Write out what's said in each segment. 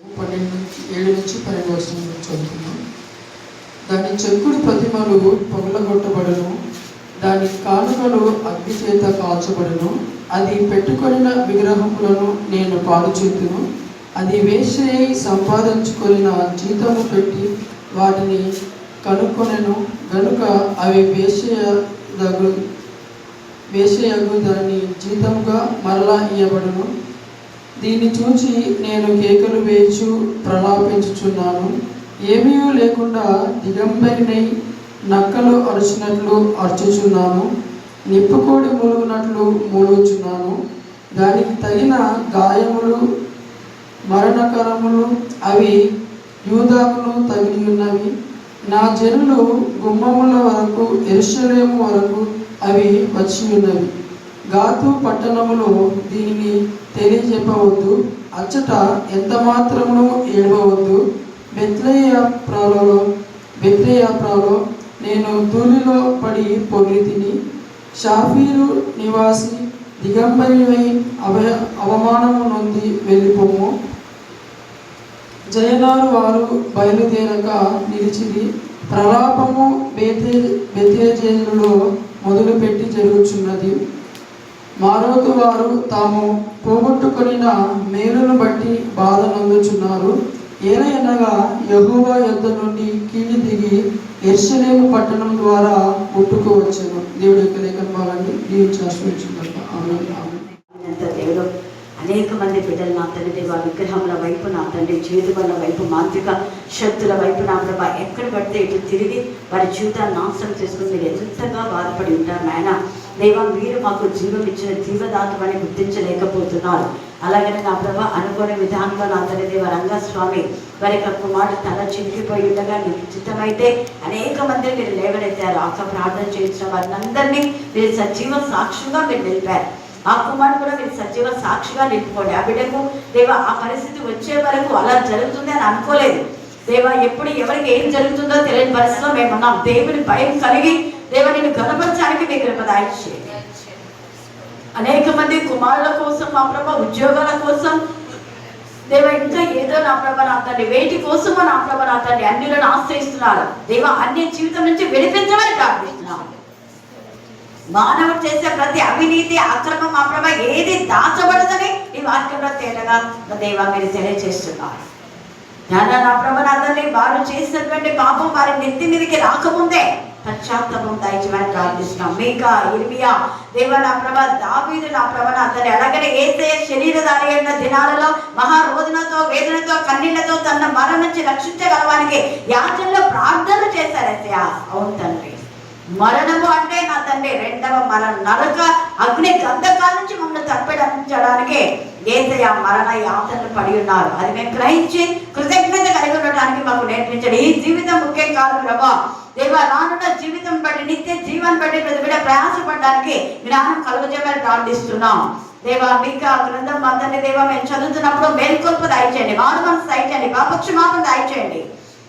7-12 చదువుతున్నాం. దాని చెక్కుడు ప్రతిమలు పగలగొట్టబడును, దాని కానుకలు అగ్ని చేత కాల్చబడును. అది పెట్టుకొనిన విగ్రహములను నేను పాడుచేతును. అది వేశ్యై సంపాదించుకొనిన జీతము పెట్టి వాటిని కనుక్కొనెను గనుక అవి వేశ్యయగు దాని జీతముగా మరలా ఇయ్యబడును. దీన్ని చూచి నేను కేకలు వేచు ప్రలాపించుచున్నాను. ఏమీ లేకుండా దిగంబరినై నక్కలు అరుచినట్లు అర్చుచున్నాను, నిప్పుకోడి మూలుగునట్లు మూలుగుచున్నాను. దానికి తగిన గాయములు మరణకరములు, అవి యూదాకును తగిలి ఉన్నవి. నా జనులు గుమ్మముల వరకు, యెరూషలేము వరకు అవి వచ్చి ఉన్నవి. గాతు పట్టణములో దీనిని తెలియజెప్పవద్దు, అచ్చట ఎంత మాత్రమును ఏడవవద్దు. బెత్లెయాప్రాలో నేను ధూళిలో పడి పొర్లితిని. షాఫీరు నివాసి దిగంబరివై అవమానము నొంది వెళ్ళిపోము. జయనారు వారు బయలుదేరక నిలిచిది. ప్రలాపము బెతేజేలులో మొదలుపెట్టి జరుగుచున్నది. మారోతు వారు తాము పోగొట్టుకొనిన మేలును బట్టి బాధ నొందుచున్నారు. ఏలయనగా యెహోవా యొద్ద నుండి కీడి దిగి యెరూషలేము పట్టణం ద్వారా పుట్టుకు వచ్చాను. దేవుడి యొక్క లేఖన భాగాన్ని దీవించి ఆశీర్వదించుగాక. ఆమేన్. దేవుడు అనేక మంది బిడ్డలు నా తండ్రి వారి విగ్రహముల వైపు, నా తండ్రి చేతుల వైపు, మాంత్రిక శక్తుల వైపు నా ప్రభా ఎక్కడ పడితే ఇటు తిరిగి వారి జీవితాన్ని నాశనం చేసుకుని మీరు ఎంతగా బాధపడి ఉంటారు నాయన. దేవా, మీరు మాకు జీవం ఇచ్చిన జీవదాతమని గుర్తించలేకపోతున్నారు. అలాగనే నా ప్రభా అనుకోని విధానంలో నా తండ్రి రంగస్వామి వారి యొక్క కుమారుడు తల చిరిగిపోయి ఉండగా నీకు చిత్తమైతే అనేక మందిని మీరు లేవనెత్తారు. ఆక ప్రార్థన చేయించిన వారిని అందరినీ మీరు సజీవ సాక్షిగా మీరు నిలిపారు. ఆ కుమారుడు కూడా మీరు సజీవ సాక్షిగా నిలుపుకోండి. ఆ బిడ్డకు దేవా ఆ పరిస్థితి వచ్చే వరకు అలా జరుగుతుంది అని అనుకోలేదు దేవా. ఎప్పుడు ఎవరికి ఏం జరుగుతుందో తెలియని పరిస్థితిలో మేమున్నాం. దేవుని భయం కలిగి దేవా నేను గణపరచడానికి మీకు కృపదాయిచ్చేయండి. అనేక మంది కుమారుల కోసం మా ప్రభా, ఉద్యోగాల కోసం దేవా, ఇంకా ఏదో నా ప్రభా నా తండ్రి వేటి కోసమో నా ప్రభా నా తండ్రి అన్యులను ఆశ్రయిస్తున్నారు దేవా. అన్య జీవితం నుంచి విడిపించమని ప్రార్థిస్తున్నాను. మానవుడు చేసే ప్రతి అవినీతి, అక్రమం మా ప్రభా ఏది దాచబడదని ఈ వాక్యంలో తేటగా దేవా మీరు తెలియజేస్తున్నారు. నా ప్రభా నా తండ్రి వారు చేసినటువంటి పాపం వారి నెత్తి మీదకి రాకముందే పశ్చాత్తాపం దయచేయమని ప్రార్థిస్తున్నాం. మీకా, ఇర్మియా దేవ నా ప్రభా, దావీదు నా ప్రభా నా తండ్రి అలాగనే యేసయ్య శరీరధారి అయిన దినాలలో మహారోదనతో వేదనతో కన్నీళ్లతో తన మరణం నుంచి రక్షించగలవానికి యాజకులు ప్రార్థనలు చేశారు యేసయ్య. అవును తండ్రి, మరణము అంటే నా తండ్రి రెండవ మరణం, నరక అగ్ని గంధకాల నుంచి మమ్మల్ని తప్పించడానికి యేసయ్య మరణ యాతనలు పడి ఉన్నారు. అది మేము గ్రహించి కృతజ్ఞత కలిగి ఉండటానికి మాకు నేర్పించండి. ఈ జీవితం ముఖ్యం కాదు ప్రభా దేవా, రానున్న జీవితం బట్టి నిత్య జీవనం బట్టి ప్రతి బిడ్డ ప్రయాసపడడానికి జ్ఞానం కలుగజేయమని ప్రార్థిస్తున్నాం దేవా. మీకు ఆ గ్రంథం మందని దేవా మేము చదువుతున్నప్పుడు మేల్కొల్పు దయచేయండి, మారు మనసు దయచేయండి, పాపక్షమాపణ దయచేయండి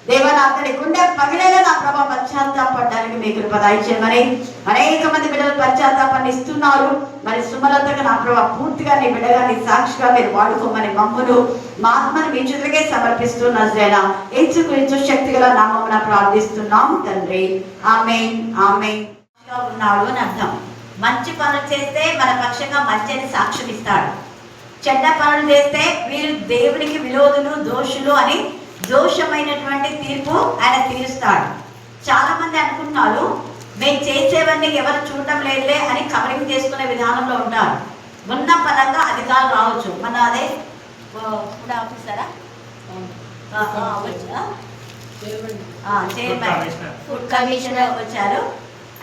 దేవా. నా అతడి గుండె పగిలేలా నా ప్రభా పశ్చాత్తాపడడానికి మీ కృప దయచేయమని అనేక మంది బిడ్డలు పశ్చాత్తాపాన్ని ఇస్తున్నారు. మరి సుమలతగా నా ప్రభా పూర్తిగా నీ బిడ్డగా నీ సాక్షిగా మీరు వాడుకోమని మమ్మును మా ఆత్మను మీ చేతులకే సమర్పిస్తూ నజరేనా యేసు క్రీస్తు శక్తి గల నామమున ప్రార్థిస్తున్నాం తండ్రి. ఆమేన్. ఆమేన్. ఉన్నాడు అని అర్థం. మంచి పనులు చేస్తే మన పక్షంగా మంచిని సాక్ష్యం ఇస్తాడు. చెడ్డ పనులు చేస్తే వీరు దేవునికి విరోధులు, దోషులు అని దోషమైనటువంటి తీర్పు ఆయన తీరుస్తాడు. చాలా మంది అనుకుంటున్నారు మేము చేసేవన్నీ ఎవరు చూడటం లేదులే అని కవరింగ్ చేసుకునే విధానంలో ఉంటారు. ఉన్న పరంగా అధికారులు రావచ్చు. మన అదే ఫుడ్ ఆఫీసరా చైర్మన్ ఫుడ్ కమిషనర్ వచ్చారు.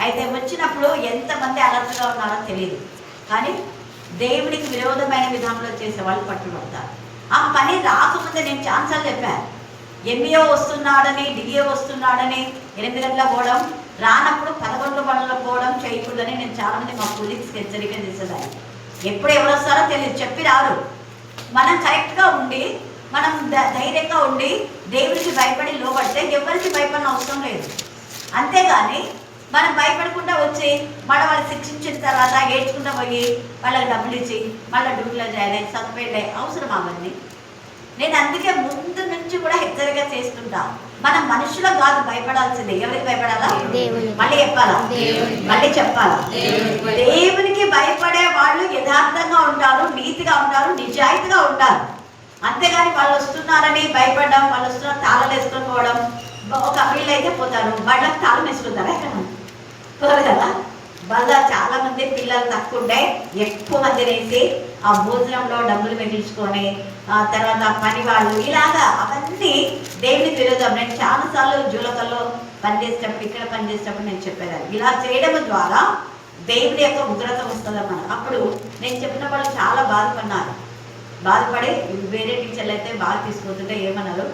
అయితే వచ్చినప్పుడు ఎంతమంది అలర్ట్గా ఉన్నారో తెలియదు, కానీ దేవుడికి విరోధమైన విధానంలో చేసే వాళ్ళు పట్టుబడతారు. ఆ పని రాకముందే నేను ఛాన్సాలు చెప్పాను. ఎంఈఓ వస్తున్నాడని, డిఏ వస్తున్నాడని 8 గంటలకు పోవడం, రానప్పుడు 11 గంటలకు పోవడం చేయకూడదని నేను చాలామంది మా కొలీగ్స్కి హెచ్చరిక చేసేదాన్ని. ఎప్పుడు ఎవరు వస్తారో తెలియదు, చెప్పి రారు. మనం కరెక్ట్గా ఉండి మనం ధైర్యంగా ఉండి దేవుడికి భయపడి లోబడితే ఎవరికి భయపడిన అవసరం లేదు. అంతేగాని మనం భయపడకుండా వచ్చి మళ్ళీ వాళ్ళు శిక్షించిన తర్వాత ఏడ్చుకుంటూ పోయి వాళ్ళకి డబ్బులు ఇచ్చి మళ్ళీ డ్యూటీలో జాయిన్ అయ్యి చదువులే అవసరం అవన్నీ. నేను అందుకే ముందు నుంచి కూడా హెచ్చరిక చేస్తుంటా, మనం మనుషులకు కాదు భయపడాల్సిందే. ఎవరికి భయపడాలా? మళ్ళీ చెప్పాలా? మళ్ళీ చెప్పాలా? దేవునికి భయపడే వాళ్ళు యథార్థంగా ఉంటారు, నీతిగా ఉంటారు, నిజాయితీగా ఉంటారు. అంతేగాని వాళ్ళు వస్తున్నారని భయపడడం, వాళ్ళు వస్తున్నారు తాళాలు వేసుకొని పోవడం. ఒక వీళ్ళైతే పోతారు, వాళ్ళకి తాళం వేసుకుంటారా? ఎక్కడ కదా వాళ్ళ చాలా మంది పిల్లలు తక్కువ ఉంటే ఎక్కువ మంది వేసి ఆ భోజనంలో డబ్బులు మిగిల్చుకొని తర్వాత పని వాళ్ళు ఇలాగా అవన్నీ దేవునికి విరోధం. నేను చాలాసార్లు జూలకల్లో పనిచేసేటప్పుడు, ఇక్కడ పనిచేసేటప్పుడు నేను చెప్పేదాన్ని, ఇలా చేయడం ద్వారా దేవుడి యొక్క ఉగ్రత వస్తుందన్నమాట. అప్పుడు నేను చెప్పిన వాళ్ళు చాలా బాధపడి వేరే టీచర్లు అయితే బాగా తీసుకుంటుంటే ఏమన్నారు,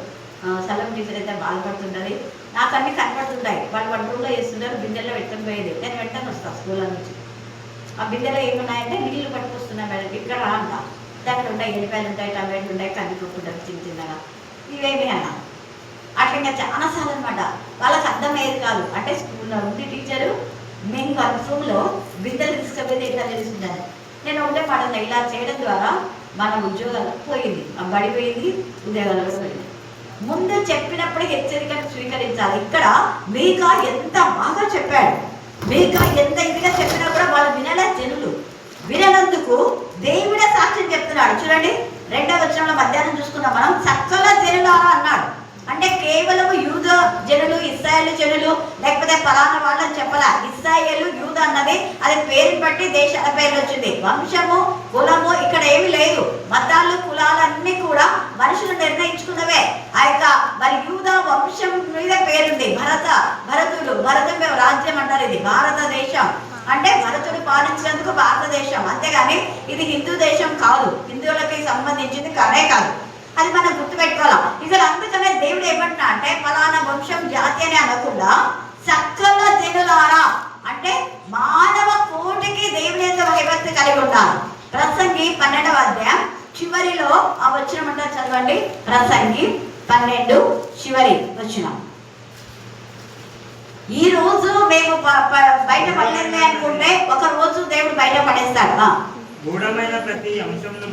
సలం టీచర్ అయితే బాధపడుతుంటుంది. నాకు అన్నీ కనపడుతుంటాయి. వాళ్ళు వంటలో వేస్తున్నారు, బిందెల్లో పెట్టుకొని పోయేది. నేను వెంటనే వస్తాను స్కూల్ నుంచి. ఆ బిందెలో ఏమున్నాయంటే నీళ్లు పట్టుకొస్తున్నాను మేడం, ఇక్కడ అంట. దాంట్లో ఉంటాయి ఎల్లిపాయలు ఉంటాయి, టమాటాలు ఉంటాయి, కందిపప్పు ఉంటుంది చిన్న చిన్నగా, ఇవేమి అన్నా. అట్లా ఇంకా చాలాసార్లు అనమాట. వాళ్ళకి అర్థమయ్యేది కాదు. అంటే స్కూల్లో ఉంది టీచరు, మేము వర్క్ రూమ్లో బిందెలు తీసుకుపోయి ఇట్లా తెలుస్తుందని. నేను ఒకటే పడుతున్నా, ఇలా చేయడం ద్వారా మన ఉద్యోగాలు పోయింది, బడిపోయింది, ఉద్యోగాలు పోయింది. ముందు చెప్పినప్పుడు హెచ్చరికను స్వీకరించాలి. ఇక్కడ మీకా ఎంత బాగా చెప్పాడు, మీకా ఎంత ఇదిగా చెప్పినా కూడా వాళ్ళు వినలే. జనులు విననందుకు దేవుడే సాక్ష్యం చెప్తున్నాడు. చూడండి 2వ వచనంలో మధ్యాహ్నం చూసుకున్నాం మనం, సకల జనులారా అన్నాడు. అంటే కేవలం యూద జనులు, ఇశ్రాయేలు జనులు, లేకపోతే ఫలానా వాళ్ళని చెప్పాలా. ఇశ్రాయేలు, యూద అన్నది అది పేరుని బట్టి దేశాల పేర్లు వచ్చింది. వంశము, కులము ఇక్కడ ఏమి లేదు. మతాలు, కులాలన్నీ కూడా మనుషులు నిర్ణయించుకున్నవే. ఆ యొక్క మరి యూద వంశం మీద పేరుంది. భరతుడు రాజ్యం అంటారు. ఇది భారతదేశం అంటే భరతుడు పాలించినందుకు భారతదేశం. అంతేగాని ఇది హిందూ దేశం కాదు, హిందువులకి సంబంధించింది కానే కాదు. అది మనం గుర్తుపెట్టుకోవాలి. ఇక్కడ అందుకనే దేవుడు ఏమంటున్నా అంటే ఫలానా వంశం, జాతి అని అనకుండా సకల జనులారా అంటే మానవ కోటికి దేవుని యొక్క భయభక్తి కలిగి ఉన్నారు. ప్రసంగి 12వ అధ్యాయం చివరిలో ఆ వచనం అంటారు, చదవండి. ప్రసంగి 12 చివరి వచనం. ఈ రోజు మేము బయట పడలేదు అనుకుంటే ఒక రోజు దేవుడు బయట పడేస్తాడు. గూఢమైన ప్రతి అంశమును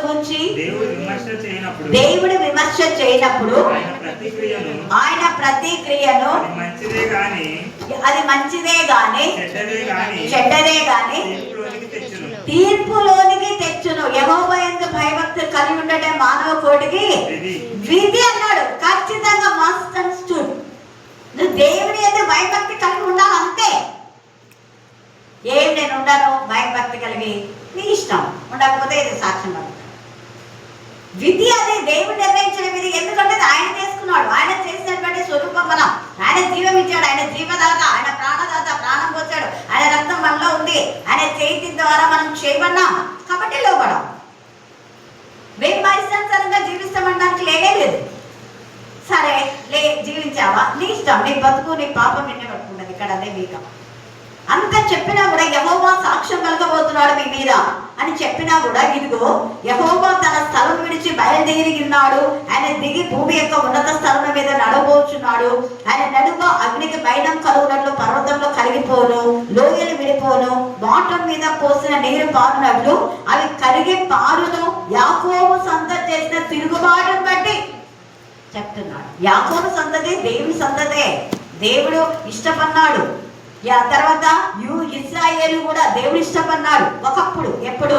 గురించి దేవుడు విమర్శ చేయనప్పుడు ఆయన ప్రతిక్రియను అది మంచిదే గాని చెడ్డదే గాని తీర్పులోనికి తెచ్చును. యెహోవా యందు భయభక్తి కలిగి ఉండటం మానవ కోటికి విధి అన్నాడు. ఖచ్చితంగా మస్ట్ అండ్ స్టూడ్. నువ్వు దేవుని యందు భయభక్తి కలిగి ఉండాలి, అంతే. ఏం నేను ఉండను భయభక్తి కలిగి, నీ ఇష్టం. ఉండకపోతే ఇది సాక్ష్యం పడుతుంది. విధి అది దేవుడు నిర్ణయించిన విధి. ఎందుకంటే ఆయన చేసుకున్నాడు, ఆయన చేసినటువంటి స్వరూపం మనం. ఆయన జీవం ఇచ్చాడు, ఆయన జీవదాత, ఆయన ప్రాణదాత, ప్రాణం పోచాడు, ఆయన రక్తం మనలో ఉంది, ఆయన చేతి ద్వారా మనం చేయబడ్డాం. కాబట్టి లోపడం మేము మా ఇష్టానుసారంగా జీవిస్తామనడానికి లేదు. సరే జీవించావా, నీ ఇష్టం, నీ బతుకు, నీ పాపం నిన్నే పట్టుకున్నది. ఇక్కడ అదే మీక అంత చెప్పినా కూడా యెహోవా సాక్ష్యం కలగబోతున్నాడు మీ మీద అని చెప్పినా కూడా, ఇదిగో యెహోవా తన స్థలం విడిచి బయలుదేరినాడు. ఆయన దిగి భూమి యొక్క ఉన్నత స్థలం మీద నడవబోచున్నాడు. ఆయన నడుమ అగ్నికి మైనం కలుగునట్లు పర్వతంలో కలిగిపోను, లోయలు విడిపోను, వాటర్ మీద పోసిన నీరు పారునట్లు అవి కరిగి పారును. యాకోబు సంతతి చేసిన తిరుగుబాటును బట్టి చెప్తున్నాడు. యాకోబు సంతతి దేవుని సంతతే, దేవుడు ఇష్టపడ్డాడు. తర్వాత ఇశ్రాయేలు కూడా దేవుడు ఇష్టపడ్డాడు ఒకప్పుడు. ఎప్పుడు?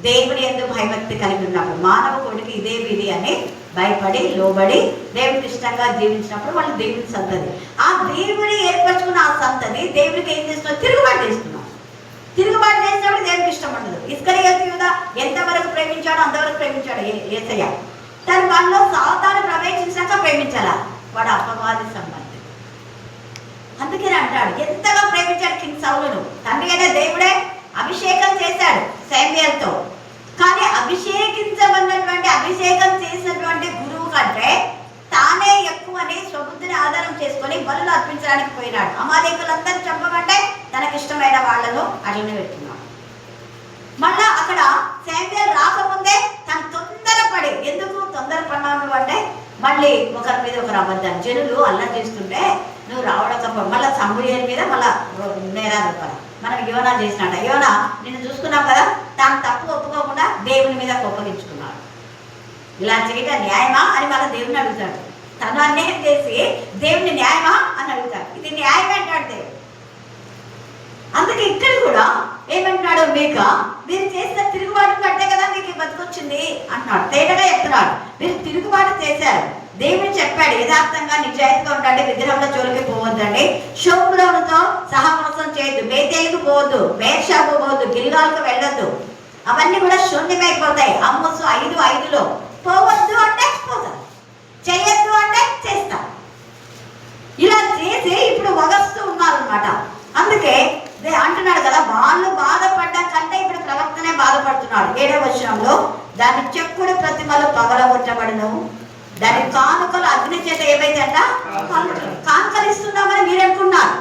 దేవుని యందు భయభక్తి కలిగి ఉన్నప్పుడు. మానవ కొడుకు ఇదే విధి అని భయపడి లోబడి దేవుడికి ఇష్టంగా జీవించినప్పుడు వాళ్ళు దేవుని సంతతి. ఆ దేవుని ఏర్పరచుకున్న ఆ సంతతి దేవుడికి ఏం చేస్తున్నారు? తిరుగుబాటు చేస్తున్నారు. తిరుగుబాటు చేసినప్పుడు దేవుడికి ఇష్టం ఉండదు. ఇస్కరియోతు యూదా ఎంతవరకు ప్రేమించాడో అంతవరకు ప్రేమించాడు యేసయ్య. తన వాళ్ళలో సాతాను ప్రవేశించాక ప్రేమించాలా? వాడు అపవాది సంబంధం. అందుకని అంటాడు, ఎంతగా ప్రేమించాడు కింగ్ సౌలును. తండ్రి అయిన దేవుడే అభిషేకం చేశాడు శామ్యూయల్తో. కానీ అభిషేకం చేసినటువంటి గురువు కంటే తానే ఎక్కువని స్వబుద్ధిని ఆధారం చేసుకొని బలులు అర్పించడానికి పోయినాడు. అమాలేకులందరూ చంపమంటే తనకిష్టమైన వాళ్ళను అట్లనే పెట్టుకున్నాడు. మళ్ళా అక్కడ శామ్యూయల్ రాకముందే తను తొందరపడి, ఎందుకు తొందరపడినాను అంటే మళ్ళీ ఒకరి మీద ఒకరు అబద్ధాలు. జనులు అల్లరి చేస్తుంటే నువ్వు రావడకపో మళ్ళీ సమూయేలు మీద మళ్ళీ నేరాలు చెప్పాలి. మనం యోనా చేసినట్ట. యోనా నిన్ను చూసుకున్నాం కదా, తాను తప్పు ఒప్పుకోకుండా దేవుని మీద కోపగించుకున్నాడు. ఇలా చేయటం న్యాయమా అని మన దేవుని అడుగుతాడు. తను అన్యాయం చేసి దేవుని న్యాయమా అని అడుగుతాడు. ఇది న్యాయమే అంటాడు దేవుడు. అందుకే ఇక్కడ కూడా ఏమంటున్నాడు, మీరు చేసిన తిరుగుబాటు బట్టే కదా మీకు బతుకొచ్చింది అంటున్నాడు. తేటగా చెప్తున్నాడు, మీరు తిరుగుబాటు చేశారు. దేవుడు చెప్పాడు యథార్థంగా నిజాయితీగా ఉండండి, విగ్రహంలో జోలికి పోవద్దండి, షోమ్రోనుతో సహవాసం చేయొద్దు, బేతేలుకు పోవద్దు, బేర్షాకు పోవద్దు, గిల్గాల్కు వెళ్ళొద్దు, అవన్నీ కూడా శూన్యమైపోతాయి. ఆమోసు 5:5 పోవద్దు అంటే పోతారు, చేయొద్దు అంటే చేస్తారు. ఇలా చేసి ఇప్పుడు వగస్తూ ఉన్నారనమాట. అందుకే అంటున్నాడు కదా, వాళ్ళు బాధపడ్డా కంటే ఇప్పుడు ప్రవక్తనే బాధపడుతున్నాడు. 7వ వచనంలో దాని చెక్కుడు ప్రతిమలు పగలగొట్టబడును, దాని కానుకలు అగ్ని చేత ఏమైతే అంట కానుకలు ఇస్తున్నామని మీరు అనుకున్నారు.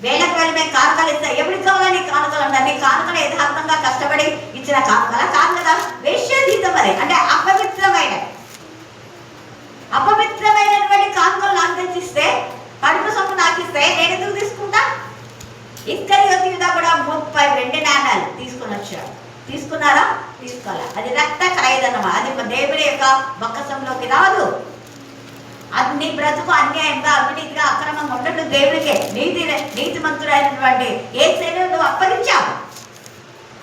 వేలకు వెళ్ళి మేము కానుకలు ఇస్తాం, ఎవరికి కావాలని కానుకలు అంటారు. నీ కానుకలు యథార్థంగా కష్టపడి ఇచ్చిన కానుకల కాదు కదా, వేశ్యాతీతం మరి, అంటే అపవిత్రమైనటువంటి కానుకలు నాకు తెచ్చిస్తే, కడుపు సొమ్ము నాకు ఇస్తే నేను ఎందుకు తీసుకుంటా? ఇస్కరియోతు యూదా కూడా 30 వెండి నాణాలు తీసుకొని వచ్చాడు. తీసుకున్నారా? తీసుకోవాలా? అది రక్త ఖరీదన్నమా, అది దేవుడి యొక్క బొక్కసంలోకి రాదు. అది నీ బ్రతుకు అన్యాయంగా అవినీతిగా అక్రమంగా ఉండదు. దేవుడికే నీతిమంతుడైనటువంటి యేసును నువ్వు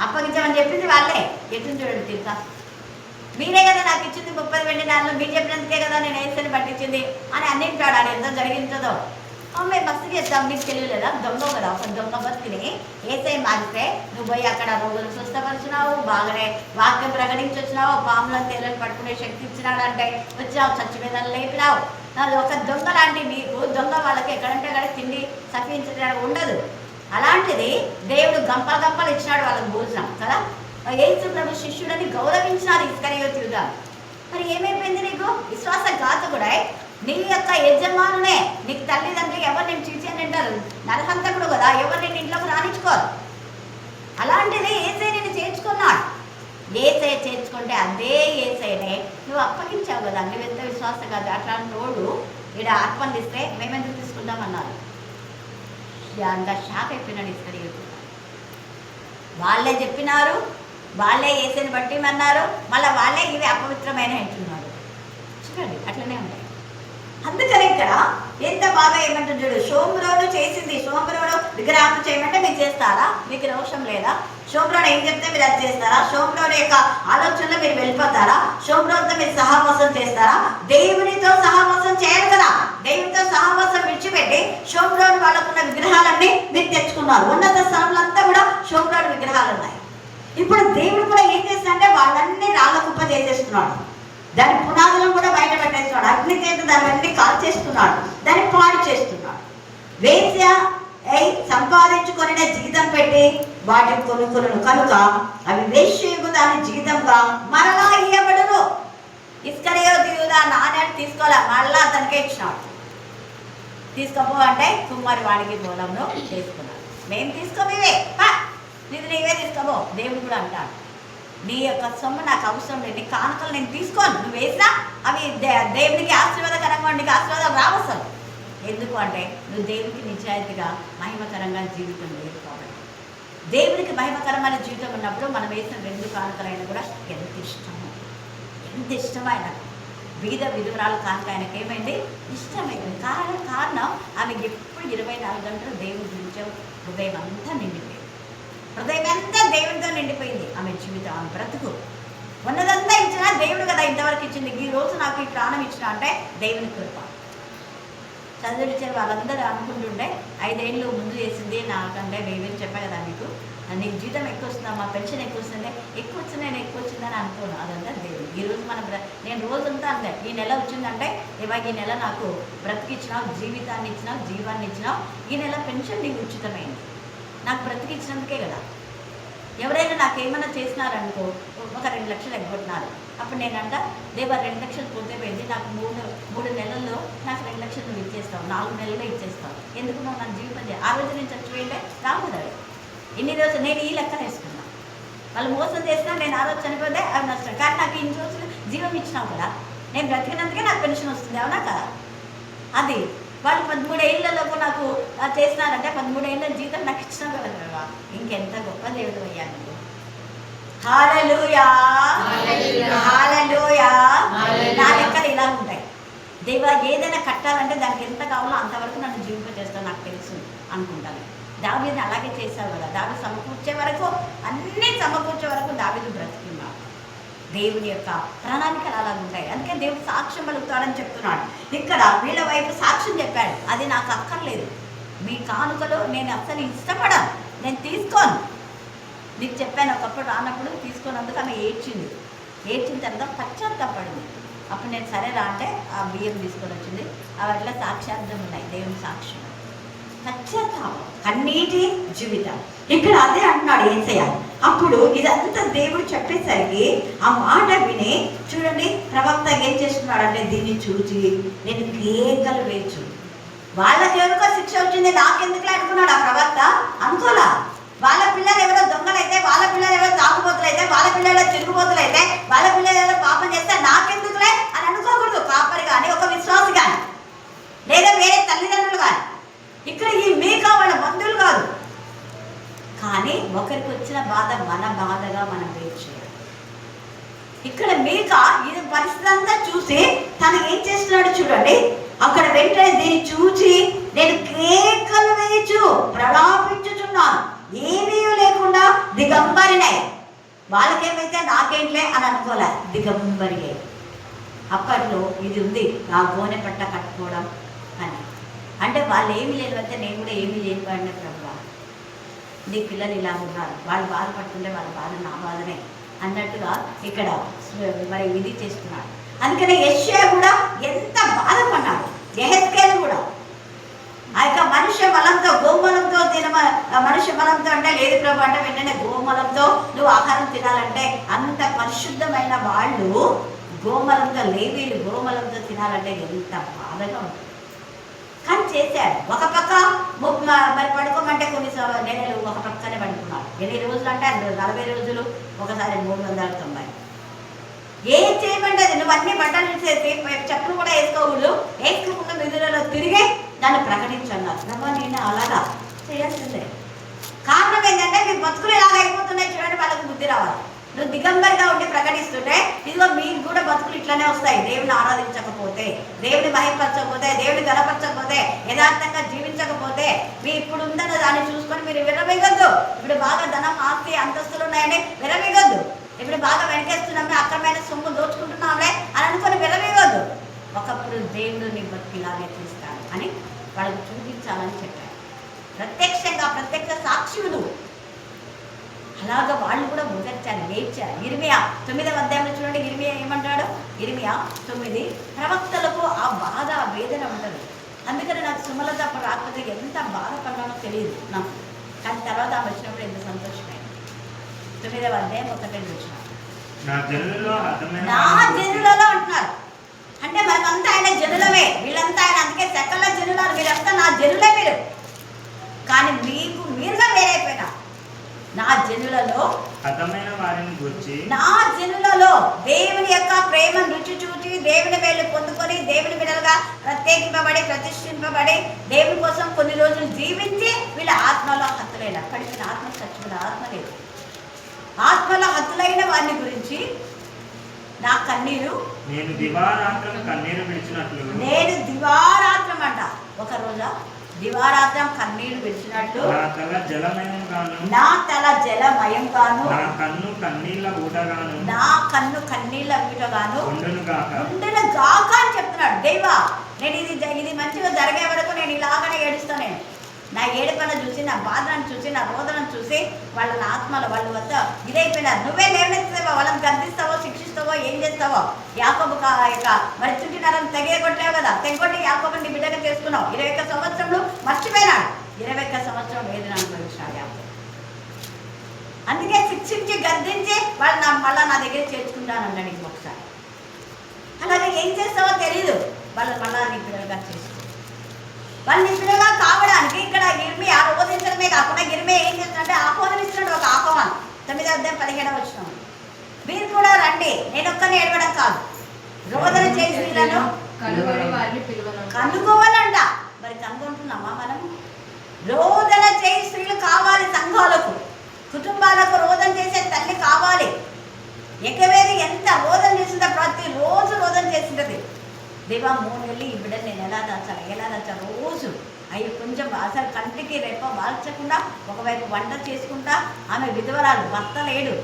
అప్పగించామని చెప్పింది వాళ్ళే. ఎట్లు చూడండి తీర్థ, మీరే కదా నాకు ఇచ్చింది 30 వెండి నాణాలు, మీరు చెప్పినందుకే కదా నేను యేసుని పట్టించింది అని అన్నింటాడు. అది ఎంత జరిగించదో మేము మస్తు చేస్తాం, నీకు తెలియలేదా? దొంగ కదా, ఒక దొంగ బతికిని ఏసై మారిస్తే నువ్వు పోయి అక్కడ రోగులు స్వస్థపరిచినావు, బాగానే వాక్యం ప్రకటించి వచ్చినావు, పాములను తేలను పట్టుకునే శక్తి ఇచ్చినాడు అంటే వచ్చావు, చచ్చిపోయేదాన్ని లేపినావు. అది ఒక దొంగ లాంటి నీకు, దొంగ వాళ్ళకి ఎక్కడంటే అక్కడ తిండి సఫించడానికి ఉండదు. అలాంటిది దేవుడు గంపలు ఇచ్చినాడు వాళ్ళకి భోజనం కదా. యేసు ప్రభు శిష్యుడని గౌరవించినారు ఇస్కరియోతు యూదా. మరి ఏమైపోయింది? నీకు విశ్వాసఘాతకుడై నీ యొక్క యజమానునే, నీకు తల్లిదండ్రులు ఎవరు నేను చూసాను అంటారు, నరహంతకుడు కదా, ఎవరు నేను ఇంట్లోకి రానిచ్చుకోరు. అలాంటిది ఏసై నేను చేర్చుకున్నాడు. ఏసై చేర్చుకుంటే అదే ఏసైనే నువ్వు అప్పగించావు కదా. నువ్వు ఎంత విశ్వాసం కాదు. అట్లాంటి తోడు ఇక్కడ అర్పణలు ఇస్తే మేమెందుకు తీసుకుందామన్నారు. అంత షాక్ అయిపోయినాడు ఇస్కరియోతు. వాళ్ళే చెప్పినారు, వాళ్ళే ఏసైని బట్టిమన్నారు, మళ్ళీ వాళ్ళే ఇవి అపవిత్రమైన అంటున్నారు. చూడండి అట్లనే ఉంటాయి. అందుకని ఇక్కడ ఎంత బాగా ఏమంటుంది చూడు, షోమ్రోను చేసింది. షోమ్రోను విగ్రహం చేయమంటే మీరు చేస్తారా? మీకు రోషం లేదా? షోమ్రోను ఏం చెప్తే మీరు అది చేస్తారా? షోమ్రోను యొక్క ఆలోచనలో మీరు వెళ్ళిపోతారా? షోమ్రోనుతో మీరు సహవాసం చేస్తారా? దేవునితో సహవాసం చేయాలి కదా. దేవునితో సహవాసం విడిచిపెట్టి షోమ్రోను వాళ్ళకున్న విగ్రహాలన్నీ మీరు తెచ్చుకున్నారు. ఉన్నత స్థలంలో కూడా షోమ్రోను విగ్రహాలు ఉన్నాయి. ఇప్పుడు దేవుడు కూడా ఏం చేస్తాడంటే వాళ్ళన్నీ రాళ్ళ కుప్ప చేసేస్తున్నాడు. దాని పునాదులను కూడా బయట పెట్టేస్తున్నాడు. అగ్ని చేత దాన్ని కాల్ చేస్తున్నాడు, దాన్ని పాడు చేస్తున్నాడు. వేశ్య సంపాదించుకొని జీతం పెట్టి వాటిని కొనుక్కును కనుక అవి వేశ్యకు దాని జీతంగా మరలా ఇవ్వబడును. ఇస్కరియోతు యూదా నాణ్యాలు తీసుకోలే, మళ్ళా అతనికే ఇచ్చినాడు. తీసుకోపో అంటే కుమ్మరి వాడికి మూలంలో చేసుకున్నాడు. మేము తీసుకోమేవే, ఇది నీవే తీసుకోబో. దేవుడు కూడా అంటాడు, నీ యొక్క సొమ్ము నాకు అవసరం లేదు, నీ కానుకలు నేను తీసుకోను. నువ్వు వేసినా అవి దేవునికి ఆశీర్వాదకరంగా, నీకు ఆశీర్వాదం రావసలు. ఎందుకు అంటే నువ్వు దేవునికి నిజాయితీగా మహిమకరంగా జీవితం లేదు కాబట్టి. దేవునికి మహిమకరమైన జీవితం ఉన్నప్పుడు మనం వేసిన 2 కానుకలైనా కూడా ఎంత ఇష్టమైన బీద విధురాలు కానుక ఆయనకి ఏమైంది? ఇష్టమైంది. కారణం ఆమెకి ఎప్పుడు 24 గంటలు దేవుని గురించి హృదయం అంతా నిండిపోయింది. హృదయం అంతా దేవునితో నిండిపోయింది ఆమె జీవితం, ఆమె బ్రతుకు. ఉన్నదంతా ఇచ్చినా దేవుడు కదా ఇంతవరకు ఇచ్చింది. ఈ రోజు నాకు ఈ ప్రాణం ఇచ్చిన అంటే దేవుని కృప. చదివించిన వాళ్ళందరూ అనుకుంటుండే 5 ఏళ్ళు ముందు చేసింది నాకంటే నేను చెప్పా కదా మీకు, నీకు జీతం ఎక్కువ వస్తుందా, మా పెన్షన్ ఎక్కువ వస్తుంది, ఎక్కువ వచ్చింది నేను ఎక్కువ వచ్చిందని అనుకోను. అదంతా దేవుడు. ఈరోజు నేను రోజంతా అంతే, ఈ నెల వచ్చిందంటే ఇవాళ ఈ నెల నాకు బ్రతికిచ్చినావు, జీవితాన్ని ఇచ్చినావు, జీవాన్ని ఇచ్చినావు, ఈ నెల పెన్షన్ నీకు ఉచితమైంది. నాకు బ్రతికిచ్చినందుకే కదా. ఎవరైనా నాకు ఏమైనా చేసినారనుకో, ఒక 2 లక్షలు ఎగ్గొట్టినారు, అప్పుడు నేనంట దేవా 2 లక్షలు పోతే పోయింది, నాకు 3 నెలల్లో నాకు 2 లక్షలు నువ్వు ఇచ్చేస్తావు, 4 నెలల్లో ఇచ్చేస్తావు, ఎందుకు నువ్వు నన్ను జీవితం చేయాలి? ఆ రోజు నేను చచ్చిపోయింటే రాముదాడు. ఇన్ని రోజులు నేను ఈ లెక్కన వేసుకున్నాను. వాళ్ళు మోసం చేసినా నేను ఆ రోజు చనిపోతే అవి నష్టం. కానీ నాకు ఇన్ని రోజులు జీవం ఇచ్చినావు కదా, నేను బ్రతికినందుకే నాకు పెన్షన్ వస్తుంది, అవునా కదా? అది వాళ్ళు 13 ఏళ్ళలోపు నాకు చేసినారంటే 13 ఏళ్ళ జీతం నాకు ఇచ్చినా కదా, ఇంకెంత గొప్ప దేవుడు అయ్యా నువ్వు. హల్లెలూయా, హల్లెలూయా. నా లెక్కలు ఇలా ఉంటాయి. దేవా ఏదైనా కట్టాలంటే దానికి ఎంత కావాలో అంతవరకు నన్ను జీవింపజేస్తాను, నాకు తెలుసు అనుకుంటాను. దావీదుని అలాగే చేశావు కదా. దావీదు సమకూర్చే వరకు, అన్నీ సమకూర్చే వరకు దావీదు బ్రతికున్నాడు. దేవుని యొక్క ప్రణాళికలు అలా ఉంటాయి. అందుకే దేవుడు సాక్ష్యం పలుకుతాడని చెప్తున్నాడు. ఇక్కడ వీళ్ళ వైపు సాక్ష్యం చెప్పాడు, అది నాకు అక్కర్లేదు, మీ కానుకలు నేను అస్సలు ఇష్టపడను, నేను తీసుకోను. నీకు చెప్పాను ఒకప్పుడు రానప్పుడు తీసుకున్నందుకు ఆమె ఏడ్చింది. ఏడ్చిన తర్వాత పశ్చాత్తాపడింది. అప్పుడు నేను సరేరా అంటే ఆ బియ్యం తీసుకొని వచ్చింది. వాటిలో సాక్ష్యార్థం ఉన్నాయి, దేవుని సాక్ష్యం. పశ్చాత్తాపం, కన్నీటి జీవితం. ఇక్కడ అదే అంటున్నాడు యేసయ్య. అప్పుడు ఇదంతా దేవుడు చెప్పేసరికి ఆ మాట విని చూడండి ప్రవక్త ఏం చేస్తున్నాడు అంటే, దీన్ని చూసి నేను కేకలు వేయచ్చు. వాళ్ళకి ఎవరికో శిక్ష వచ్చింది, నాకెందుకులే అనుకున్నాడు ఆ ప్రవక్త. అనుకోలా. వాళ్ళ పిల్లలు ఎవరో దొంగలైతే, వాళ్ళ పిల్లలు ఎవరో తాగుబోతులైతే, వాళ్ళ పిల్లలు తిరుగుబోతులైతే, వాళ్ళ పిల్లలు ఎవరో పాపం చేస్తే నాకెందుకులే అని అనుకోకూడదు. కాపరి కానీ, ఒక విశ్వాసి కానీ, లేదా వేరే తల్లిదండ్రులు కానీ. ఇక్కడ ఈ మీకా వాళ్ళ బంధువులు కాదు. కానీ ఒకరికి వచ్చిన బాధ మన బాధగా మనం వేరు చేయాలి. ఇక్కడ మీకా ఇది పరిస్థితి అంతా చూసి తను ఏం చేస్తున్నాడు చూడండి. అక్కడ వెంటనే దీన్ని చూసి నేను కేకలు వేయచ్చు, ప్రలాపించుచున్నాను, ఏమీ లేకుండా దిగంబరినై. వాళ్ళకేమైతే నాకేంట్లే అని అనుకోలే, దిగంబరి. అప్పట్లో ఇది ఉంది, ఆ గోనె పట్ట కట్టుకోవడం అని. అంటే వాళ్ళు ఏమీ లేనివైతే నేను కూడా ఏమీ లేనివాడినే ప్రభువా, నీ పిల్లలు ఇలా ఉన్నారు, వాళ్ళు బాధపడుతుంటే వాళ్ళ బాధ నా బాధనే అన్నట్టుగా ఇక్కడ మరి ఇది చేస్తున్నాడు. అందుకనే యెషయా కూడా ఎంత బాధపడ్డాడు, యెహెజ్కేలు కూడా. ఆ యొక్క మనుష్య బలంతో, గోమలంతో మనుష్య బలంతో అంటే లేదు ప్రభు అంటే వెంటనే గోమలంతో నువ్వు ఆహారం తినాలంటే, అంత పరిశుద్ధమైన వాళ్ళు గోమలంతో, లేవీలు గోమలంతో తినాలంటే ఎంత బాధగా ఉంటుంది. కానీ చేశాడు. ఒక పక్క మరి పడుకోమంటే కొన్ని నెలలు ఒక పక్కనే పడుకున్నాడు. ఎన్ని రోజులు అంటే 40 రోజులు, ఒకసారి 390. ఏం చేయమంటే నువ్వు అన్ని బట్టలు చేసి చెప్పులు కూడా వేసుకోకూడదు, వేసుకోకుండా నిధులలో తిరిగి దాన్ని ప్రకటించన్నారు. ప్రభు నేను అలాగా చేయాల్సిందే. కారణం ఏంటంటే మీ బతుకులు ఇలాగ అయిపోతున్నాయి చూడండి, వాళ్ళకి బుద్ధి రావాలి. నువ్వు దిగంబరిగా ఉండి ప్రకటిస్తుంటే ఇదిగో మీకు కూడా బతుకులు ఇట్లనే వస్తాయి. దేవుని ఆరాధించకపోతే, దేవుని మహిమపరచకపోతే, దేవుని గణపరచకపోతే, యథార్థంగా జీవించకపోతే, మీ ఇప్పుడు ఉందన్న దాన్ని చూసుకొని మీరు విరవేయొద్దు. ఇప్పుడు బాగా ధనం, ఆస్తి, అంతస్తులు ఉన్నాయని విరవేయొద్దు. ఇప్పుడు బాగా వెనకేస్తున్నామే, అక్రమైన సొమ్ము దోచుకుంటున్నామే అని అనుకొని విరవేయొద్దు. ఒకప్పుడు దేవుడు నీ బతుకు ఇలాగే చేస్తాడు అని వాళ్ళకి చూపించాలని చెప్పాడు. ప్రత్యక్షంగా ప్రత్యక్ష సాక్షులు అలాగా వాళ్ళు కూడా మొదర్చారు, నేర్చారు. ఇర్మియా 9వ అధ్యాయంలో చూడండి, ఇర్మియా ఏమంటాడు? ఇర్మియా 9 ప్రవక్తలకు ఆ బాధ, ఆ వేదన ఉంటుంది. అందుకని నాకు సుమలత అప్పుడు రాకపోతే ఎంత బాధపడ్డానో తెలియదు నాకు. కానీ తర్వాత ఆమె వచ్చినప్పుడు ఎంత సంతోషమైంది. 9వ అధ్యాయం 1 వచ్చిన నా జనులలో అంటున్నారు. అంటే మనమంతా ఆయన జనులమే, వీళ్ళంతా ఆయన. అందుకే సకల జనులారు, మీరంతా నా జనులే మీరు. కానీ మీకు మీరుగా వేరైపోయినా నా జనులలో హతమైన వారిని గురించి, నా జనులలో దేవుని యొక్క ప్రేమను రుచి చూచి, దేవుని వేళ్ళు పొందుకొని, దేవుని బిడ్డలుగా ప్రత్యేకింపబడి, ప్రతిష్ఠింపబడి, దేవుని కోసం కొన్ని రోజులు జీవించి వీళ్ళ ఆత్మలో హత్తులైన, పడిపోయిన ఆత్మ, చచ్చిపోయిన ఆత్మ లేదు, ఆత్మలో హత్తులైన వారిని గురించి నా కన్నీరు, నేను దివారాత్రం కన్నీరు విడిచినట్లు, నేను దివారాత్రం అంట, ఒక రోజా దివారాత్రం కన్నీరు విడిచినట్లు, నా తల జలమయం గాను, నా తల జలమయం గాను, నా కన్ను కన్నీళ్ళ ఊటగాను, నా కన్ను కన్నీళ్ళ ఊటగాను ఉండును గాక అని చెప్తున్నాడు. దేవా నేను ఇది మంచిగా జరిగే వరకు నేను ఇలాగనే ఏడుస్తాను. నేను నా ఏడుపను చూసి, నా బాధను చూసి, నా రోదనను చూసి వాళ్ళ ఆత్మలు వాళ్ళ వద్ద ఇదైపోయినారు. నువ్వే లేవనెత్తావో, వాళ్ళని గర్దిస్తావో, శిక్షిస్తావో, ఏం చేస్తావో. యాకోబు మరి చుట్టినారని తెగగొట్టావు కదా, తెగొట్టి యాకోబుని బిడ్డగా చేసుకున్నావు. 21 సంవత్సరంలో మర్చిపోయినాడు. 21 సంవత్సరం వేదన అనుభవించినాడు యాకోబు. అందుకే శిక్షించి గర్దించి వాళ్ళు మళ్ళీ నా దగ్గర చేర్చుకుంటానన్నాడు ఇంకొకసారి. అలాగే ఏం చేస్తావో తెలీదు, వాళ్ళు మళ్ళా నీ పిల్లలుగా చేసుకో. వాళ్ళు నిపుణులుగా కావడానికి ఇక్కడ ఇర్మియా ఆరోధించడమే కాకుండా ఇర్మియా ఏం చేస్తున్నాడంటే ఆహ్వానిస్తున్నాడు. ఒక ఆహ్వానం 9వ అధ్యాయం 17వ వచనం, మీరు కూడా రండి, నేను ఒక్కరిని ఏడవడం కాదు, రోదన చేసి వీళ్ళను కనుగోవాలంట. మరి కనుగొంటున్నామా మనం? రోదన చేయి స్త్రీలు కావాలి సంఘాలకు, కుటుంబాలకు వాళ్ళకు రోదన చేసే తల్లి కావాలి. ఎకవేరి ఎంత రోదన చేసిందో, ప్రతిరోజు రోదన చేసింటది. దేవా 3 నెలలు ఈ బిడ్డని నేను ఎలా దాచాలి రోజు అవి కొంచెం అసలు కంటికి రెప్ప వాల్చకుండా ఒకవైపు వంట చేసుకుంటా. ఆమె విధవరాలు, భర్త లేడు.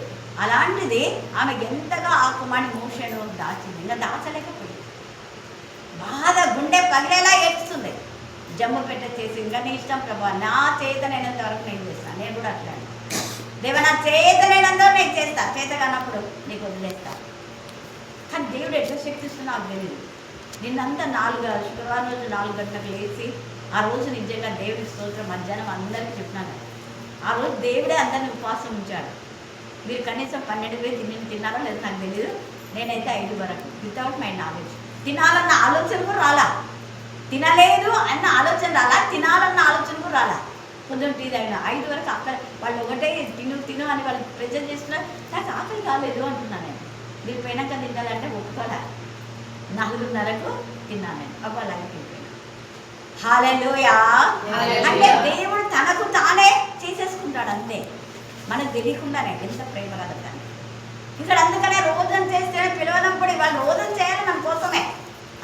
అలాంటిది ఆమె ఎంతగా ఆ కుమారుని మోషను దాచింది. ఇంకా దాచలేకపోయింది. బాధ గుండె పగిలేలా ఏడుస్తుంది. జమ్ము పెట్ట చేసి, ఇంకా నీ ఇష్టం ప్రభా, నా చేతనైనంత వరకు నేను చేస్తాను. నేను కూడా అట్లా దేవా, నా చేతనైనంత వరకు నేను చేస్తా, చేత కానప్పుడు నీకు వదిలేస్తా. కానీ దేవుడు ఎట్లా శక్తిస్తున్నా నాకు తెలియదు. నిన్నంతా శుక్రవారం రోజు 4 గంటలకు లేచి ఆ రోజు నిజంగా దేవుడి స్తోత్రం మధ్యాహ్నం అందరికీ చెప్పినాను. ఆ రోజు దేవుడే అందరిని ఉపవాసం ఉంచాడు. మీరు కనీసం 12,000 తిన్నారో లేదో నాకు తెలియదు. నేనైతే 5 వరకు వితౌట్ మై నాలెడ్జ్. తినాలన్న ఆలోచన కూడా రాలా, తినలేదు అన్న ఆలోచన రాలా, తినాలన్న ఆలోచన కూడా రాలా. కొంచెం టీ తాగిన 5 వరకు అక్కడ వాళ్ళు ఒకటే తిను అని వాళ్ళు ప్రెజెంట్ చేస్తున్నారు. నాకు ఆకలి కాలేదు అంటున్నాను నేను. మీరు పోయినాక తినాలంటే ఒప్పుకోలే. 4:30కు తిన్నాను నేను. అబ్బా లైఫ్ అయిపోయినా. హల్లెలూయా. అంటే దేవుడు తనకు తానే చేసేసుకుంటాడు అంతే, మనకు తెలియకుండానే. ఎంత ప్రేమ కలుగుతాను ఇక్కడ. అందుకనే రోదన చేస్తే పిలవనప్పుడు వాళ్ళు రోదన చేయాలి మన కోసమే.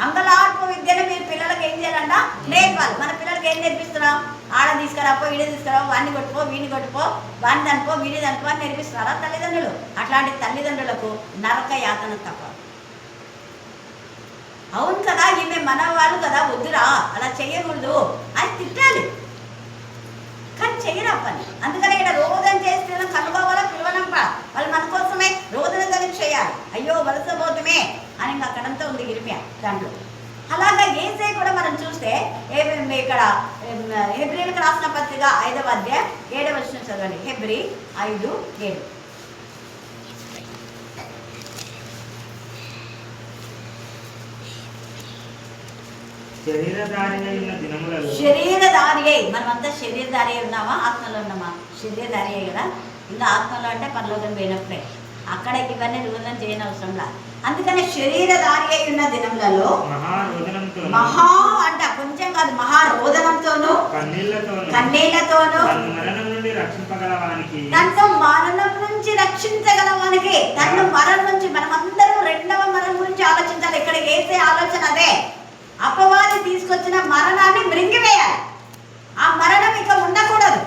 అంగలార్పు విద్యను మీరు పిల్లలకి ఏం చేయాలంట నేర్పాలి. మన పిల్లలకి ఏం నేర్పిస్తున్నాం? ఆడ తీసుకురాపో, ఈడ తీసుకురాపో, వాడిని కొట్టుకో, వీడిని కొట్టుకో, వాడిని అనుకో, వీడిని అనుకో అని నేర్పిస్తున్నారా తల్లిదండ్రులు? అట్లాంటి తల్లిదండ్రులకు నరక యాతన తప్ప. అవును కదా, ఈమె మన వాళ్ళు కదా, వద్దురా అలా చేయకూడదు అని తిట్టాలి. కానీ చెయ్యరా పని. అందుకని ఇక్కడ రోదన చేస్తే కనుగోవాలా, పిలవనంప వాళ్ళు మన కోసమే రోదన కలిసి చేయాలి. అయ్యో వలసబోతుమే అని ఇంకా అక్కడంతా ఉంది ఇర్మియా దాంట్లో. అలాగా యేసయ్య కూడా మనం చూస్తే ఇక్కడ హెబ్రీలకు రాసిన పత్రిక 5వ అధ్యాయం 7వ వచనం చదవండి. హెబ్రీ 5:7. శరీరధారి అయి, మనమంతా శరీరధారి ఉన్నామా, ఆత్మలో ఉన్నామా? శరీరధారి అయ్యి కదా. ఇంకా ఆత్మలో అంటే పరలోకం పోయినప్పుడే. అక్కడ ఇవన్నీ రోదన చేయని అవసరంలా. అందుకని శరీరధారి అయి ఉన్న దినములలో మహా అంట కొంచెం కాదు, మహారోదనంతోను కన్నీళ్లతోను తను మరణం నుంచి రక్షించగలవానికి. తను మరణం నుంచి, మనమందరం 2వ మరణం గురించి ఆలోచించాలి. ఇక్కడ వేసే ఆలోచన అదే. అపవాది తీసుకొచ్చిన మరణాన్ని మృంగివేయాలి. ఆ మరణం ఇక ఉండకూడదు.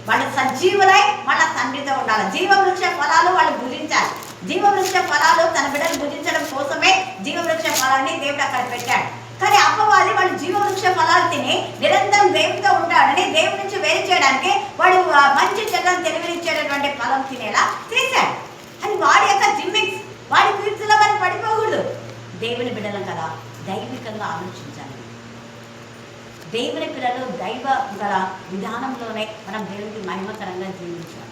వాళ్ళు సజీవులై వాళ్ళ తండ్రితో ఉండాలి. జీవవృక్ష ఫలాలు వాళ్ళు భుజించాలి. జీవవృక్ష ఫలాలు తన బిడ్డలు భుజించడం కోసమే జీవవృక్ష ఫలాన్ని దేవుడు అక్కడ పెట్టాడు. కానీ అపవాది వాళ్ళు జీవవృక్ష ఫలాలు తిని నిరంతరం దేవుడితో ఉంటాడని దేవుడి నుంచి వేరు చేయడానికి వాడు మంచి చెడ్డను తెలివినిచ్చేటటువంటి ఫలం తినేలా చేశాడు. అని వాడి యొక్క జిమ్మిక్స్, వాడి కీర్తిలో మనం పడిపోకూడదు. దేవుని బిడ్డలం కదా, దైవికంగా ఆలోచించాలి. దేవుని పిల్లలు దైవ గల విధానంలోనే మనం దేవునికి మహిమకరంగా జీవించాలి.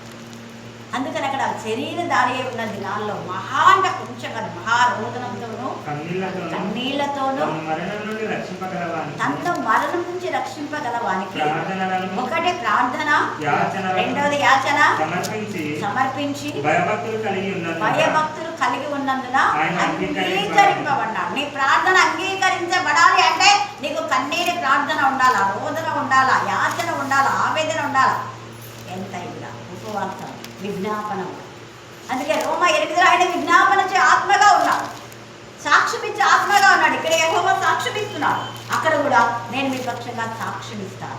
అందుకని అక్కడ శరీరధారి ఉన్న దినాల్లో మహా అంటే కొంచెం కాదు, మహారోదనంతోనూ కన్నీళ్లతోనూ తనను మరణం నుంచి రక్షింపగలవానికి ఒకటి ప్రార్థన, 2వది యాచన సమర్పించి భయభక్తులు కలిగి ఉన్నందున అంగీకరింపబడ్డాడు. నీ ప్రార్థన అంగీకరించబడాలి అంటే నీకు కన్నీటి ప్రార్థన ఉండాలా, రోదన ఉండాలా, యాచన ఉండాలా, ఆవేదన ఉండాలా. ఎంత ఇలా ఉపవాసం, విజ్ఞాపన. అందుకే రోమా 8 ఆయన విజ్ఞాపన చే ఆత్మగా ఉన్నాడు, సాక్ష్యం ఇచ్చే ఆత్మగా ఉన్నాడు. ఇక్కడ యెహోవా సాక్ష్యం ఇస్తున్నాడు. అక్కడ కూడా నేను మీ పక్షంగా సాక్ష్యం ఇస్తాను.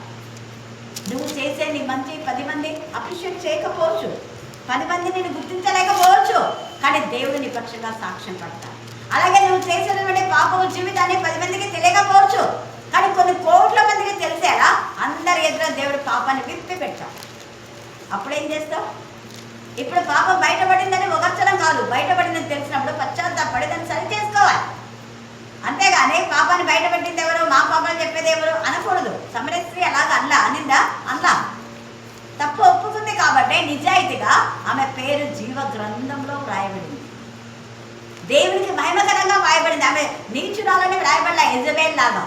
నువ్వు చేసే నీ మంచి 10 మంది అప్రిషియేట్ చేయకపోవచ్చు, 10 మంది నేను గుర్తించలేకపోవచ్చు, కానీ దేవుడు నీ పక్షంగా సాక్ష్యం పడతాడు. అలాగే నువ్వు చేసినటువంటి పాపపు జీవితాన్ని 10 మందికి తెలియకపోవచ్చు, కానీ కొన్ని కోట్ల మందికి తెలిసేలా అందరి ఎదురు దేవుడు పాపాన్ని విప్పి పెట్టాడు. అప్పుడేం చేస్తావు? ఇప్పుడు పాపం బయటపడిందని ఒగర్చడం కాదు, బయటపడిందని తెలిసినప్పుడు పశ్చాత్తాపడి దాన్ని సరి చేసుకోవాలి. అంతేగాని పాపాన్ని బయటపెట్టింది ఎవరు, మా పాపాలు చెప్పేది ఎవరు అనకూడదు. సమరయ స్త్రీ అలాగా అనిందా? అన్నా. తప్పు ఒప్పుకుంది కాబట్టి నిజాయితీగా ఆమె పేరు జీవ గ్రంథంలో వ్రాయబడింది, దేవునికి మహిమకరంగా వ్రాయబడింది. ఆమె నీచురాలని వ్రాయబడలే యెజబెల్ లాగా.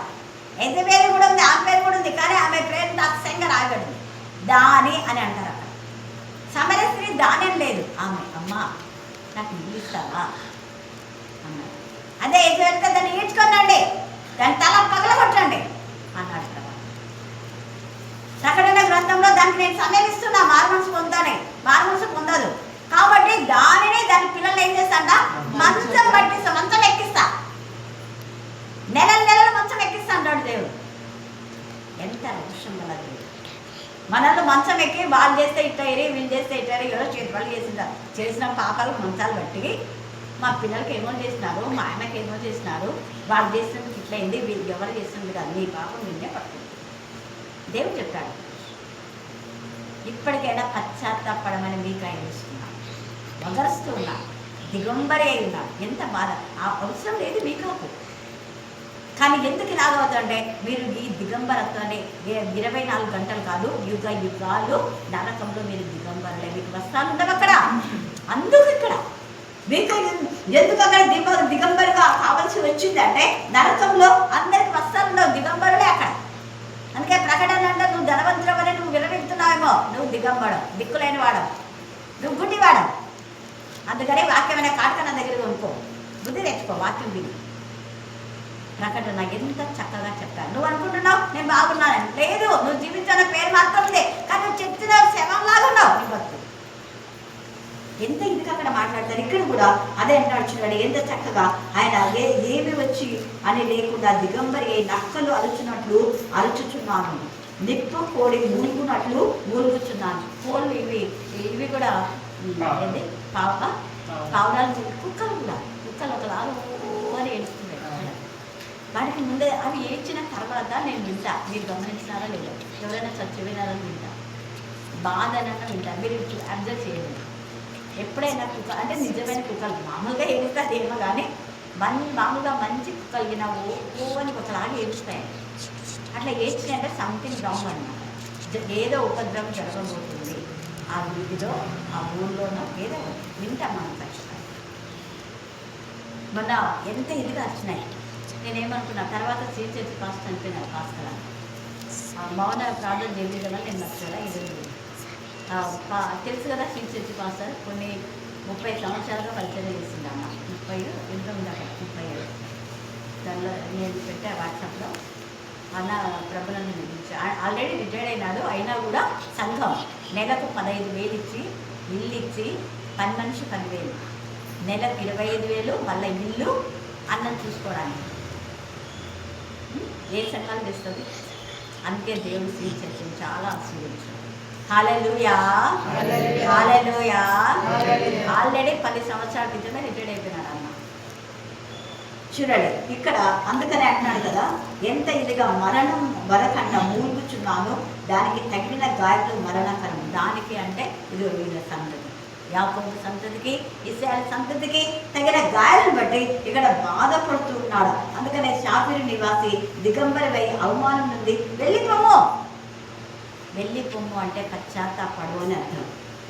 యెజబెల్ కూడా ఉంది, ఆమె పేరు కూడా ఉంది, కానీ ఆమె పేరు అక్షయంగా రాయబడింది. దాని అని అంటారు అక్కడ. సమరయ స్త్రీ దాని లేదు, ఆమె అమ్మా నాకు నీళ్ళు ఇస్తావా అన్నాడు. అదే యెజబెల్ దాన్ని ఈడ్చుకోనండి, దాని తల పగలగొట్టండి అన్నాడు. ప్రకటన గ్రంథంలో దానికి నేను సమయం ఇస్తున్నా, మారుమనసు పొందాలి, మారుమనసు పొందదు కాబట్టి దాని పిల్లలు ఏం చేస్తాడ, మంచం పట్టిస్తా, మంచం ఎక్కిస్తా, నెలలు మంచం ఎక్కిస్తా అంటాడు దేవుడు. ఎంత అవసరం గల దేవుడు. మనల్ని మంచం ఎక్కి వాళ్ళు చేస్తే ఇట్టయిరి, వీళ్ళు చేస్తే ఇట్టయిరి, ఎవరో చేతి వాళ్ళు చేసిన పాపాలు మంచాలు బట్టి మా పిల్లలకి ఏమో చేసినారు, మా ఆయనకి ఏమో చేసినారు, వాళ్ళు చేసినందుకు ఇట్లయింది, వీళ్ళు ఎవరు చేసినందుకు కాదు, నీ పాపం నిన్నే పడుతుంది. దేవుడు చెప్తాడు, ఇప్పటికైనా పశ్చాత్తాపడమని మీకు ఆయన ఇస్తున్నాను, వగరుస్తూ ఉన్నా, దిగంబరి అయి ఉన్నా. ఎంత బాధ, ఆ అవసరం లేదు మీకు. కానీ ఎందుకు ఇలాగవుతుందంటే మీరు ఈ దిగంబరత్వాన్ని 24 గంటలు కాదు, యుగ యుగాలు నరకంలో మీరు దిగంబరులే, మీకు వస్త్రాలు ఉండవు అక్కడ. అందుకు ఇక్కడ మీకు ఎందుకు అక్కడ దిగంబరిగా కావాల్సి వచ్చిందంటే నరకంలో అందరికి వస్త్రాలు ఉండవు, దిగంబరులే అక్కడ. అందుకే ప్రకటన అంటే నువ్వు ధనవంతుడు అని నువ్వు విరమిస్తున్నావేమో, నువ్వు దిగంబడు, దిక్కులేని వాడవు, నువ్వు గుడ్డి వాడవు. అందుకని వాక్యమైన కాటకన దగ్గర కొనుక్కో, బుద్ధి తెచ్చుకో, వాక్యం విని. ప్రకటన ఎంత చక్కగా చెప్తాను. నువ్వు అనుకుంటున్నావు నేను బాగున్నానని, లేదు, నువ్వు జీవించిన పేరు మాత్రం ఉంది, కానీ నువ్వు చెప్తున్న శవంలాగా ఉన్నావు నీ బతుకు. ఎంత ఇందుకు అక్కడ మాట్లాడతారు. ఇక్కడ కూడా అదే అంటాడు చూడండి, ఎంత చక్కగా ఆయన ఏమి వచ్చి అని లేకుండా దిగంబరి అయి నక్కలు అరుచున్నట్లు అరుచుచున్నాను, నిప్పు కోడి మూలుగున్నట్లు మూలుగుచున్నాను. కోళ్ళు ఇవి కూడా ఏంటి పావురాలు, కుక్కలు కూడా, కుక్కలు ఒకలాగా అని ఏడుస్తున్నాయి. వాటికి ముందే అవి ఏడ్చిన తర్వాత నేను వింటా. మీరు గమనించినారా లేదా? ఎవరైనా చచ్చిపోయినారని వింటా, బాధనన్నా వింటా. మీరు అబ్జర్వ్ చేయండి. ఎప్పుడైనా కుక్క అంటే నిజమైన కుక్కలు మామూలుగా ఏడుస్తుంది ఏమో, కానీ మామూలుగా మంచి కుక్కలు వినా ఓ అని ఒకలాగా ఏడుస్తాయి. అట్లా ఏడ్చినాయి అంటే సంథింగ్ రాంగ్ అన్నమాట. ఏదో ఉపద్రవం జరగబోతుంది ఆ వీధిలో, ఆ ఊళ్ళోనో, ఏదో వింటాం మనం ఖచ్చితంగా. మొన్న ఎంత ఇదిగా వచ్చినాయి. నేనేమనుకున్నా, తర్వాత సీచర్చి కాస్ట్ అనిపోయినారు కాస్త మౌన ప్రార్థన చేయలేదు కదా, నేను నచ్చదా ఇది తెలుసు కదా. సీచర్చి పాస్టర్ కొన్ని 30 సంవత్సరాలుగా పరిచయం చేసింది అన్న. 30 ఎంత ఉంది అక్కడ, 37. దానిలో నేను పెట్టా వాట్సాప్లో. అన్న ప్రభులను ఆల్రెడీ రిటైర్డ్ అయినాడు, అయినా కూడా సంఘం నెలకు 15,000 ఇచ్చి, ఇల్లు ఇచ్చి, పని మనిషి 10,000, నెలకు 25,000, మళ్ళీ ఇల్లు, అన్నం చూసుకోవడానికి. ఏ సంఘాలు తెస్తుంది? అందుకే దేవుడు స్వీకరించింది, చాలా ఆశీర్వదించాడు. హల్లెలూయా, హల్లెలూయా. ఆల్రెడీ 10 సంవత్సరాల క్రితమే రిటైర్డ్ అయిపోయినాడు అన్న. చూడండి ఇక్కడ, అందుకనే అంటున్నాడు కదా, ఎంత ఇదిగా మరణం వరకన్నా మూలుగుచున్నాను, దానికి తగిన గాయాలు మరణకరం. దానికి అంటే ఇది వీళ్ళ సంతతి, యాకోబు సంతతికి, ఇశ్రాయేలు సంతతికి తగిన గాయాలను బట్టి ఇక్కడ బాధపడుతున్నాడు. అందుకనే షాఫీరు నివాసి దిగంబరివై అవమానం నుండి వెళ్ళిపోము. వెళ్ళిపోము అంటే పశ్చాత్తాపడు అని అర్థం.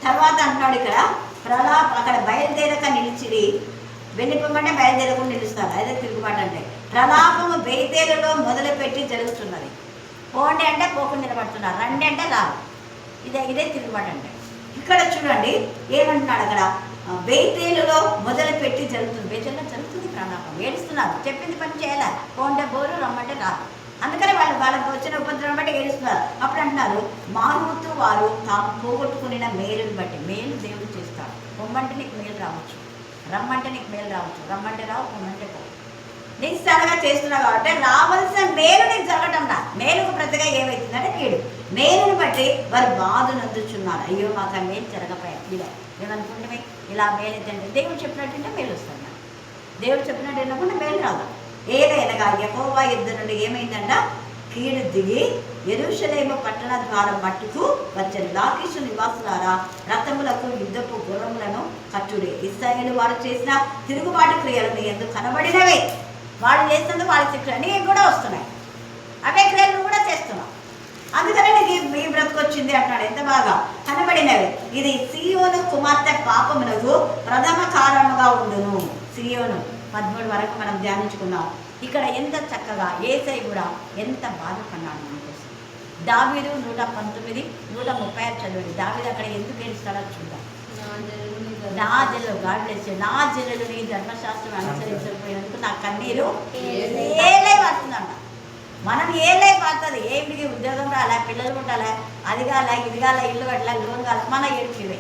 తర్వాత అంటున్నాడు ఇక్కడ, అక్కడ బయలుదేరక నిలిచిరి. వెళ్ళిపోమంటే బయలుదేరకుండా నిలుస్తారు, అదే తిరుగుబాటు అంటే. ప్రలాపము బేతేలులో మొదలుపెట్టి జరుగుతున్నది. పోండి అంటే పోకుండా నిలబడుతున్నారు, రండి అంటే రాదు. ఇదే తిరుగుబాటు అంటే. ఇక్కడ చూడండి ఏమంటున్నాడు అక్కడ, బేతేలులో మొదలుపెట్టి జరుగుతుంది. బేతేలులో జరుగుతుంది ప్రలాపం, ఏడుస్తున్నారు, చెప్పింది పని చేయాలి. పోండే బోరు, రమ్మంటే రాదు. అందుకని వాళ్ళకి వచ్చిన ఉపద్రవం బట్టి ఏడుస్తున్నారు. అప్పుడు అంటున్నారు, మారుతూ వారు తాము పోగొట్టుకున్న మేలుని బట్టి. మేలు దేవుడు చేస్తాడు. పొమ్మంటే నీకు మేలు రావచ్చు, రమ్మంటే నీకు మేలు రావచ్చు, రమ్మంటే రావు, పొమ్మంటే పో. నిస్సారగా చేస్తున్నావు కాబట్టి రావాల్సిన మేలు నీకు జరగటం రా. మేలుకు ప్రతిగా ఏమవుతుందంటే కీడు. మేలుని బట్టి వారు బాధ నందుచున్నారు. అయ్యో మాకు ఆ మేలు జరగపోయా, ఇలా ఏమనుకుంటే ఇలా మేలు ఏంటంటే దేవుడు చెప్పినట్టుంటే మేలు వస్తుంది. దేవుడు చెప్పినట్టు వినకుండా మేలు రాదు. ఏదైనా యెహోవా యుద్ధ నుండి ఏమైందంట, కీడు దిగి యెరూషలేము పట్టణ ద్వారం మట్టుకు వచ్చారు. లాకీషు నివాసులారా, రథములకు యుద్ధపు గుర్రములను కట్టుడి. ఇశ్రాయేలు వారు చేసిన తిరుగుబాటు క్రియలను ఎందుకు కనబడినవే. వాళ్ళు చేస్తున్నందుకు వాళ్ళ శిక్ష నీకు కూడా వస్తున్నాయి. అవే క్రియలు కూడా చేస్తున్నావు, అందుకనే నీకు మీ బ్రతుకు వచ్చింది అంటున్నాడు. ఎంత బాగా కనబడినవి. ఇది సీయోను కుమార్తె పాపమునకు ప్రథమ కారణముగా ఉండును. సీయోను 13 వరకు మనం ధ్యానించుకున్నాం. ఇక్కడ ఎంత చక్కగా యేసయ్య కూడా ఎంత బాధపడినాడు మన కోసం. దావీదు 119, 136 చదివండి. దావీదు అక్కడ ఎందుకు ఏడుస్తాడో చూద్దాం. నా జనులు, గాడ్ బ్లెస్ యు, నా జనులు నీ ధర్మశాస్త్రం అనుసరించకపోయినందుకు నా కన్నీరు ఏలే పడుతుందంట. మనం ఏ లైఫ్ పడుతుంది, ఏమిటి ఉద్యోగం రాలే, పిల్లలు ఉండాలి, అది కాల ఇది కాల, ఇల్లు కట్టాలి, లోన్ కాల, మన ఏడుకివే.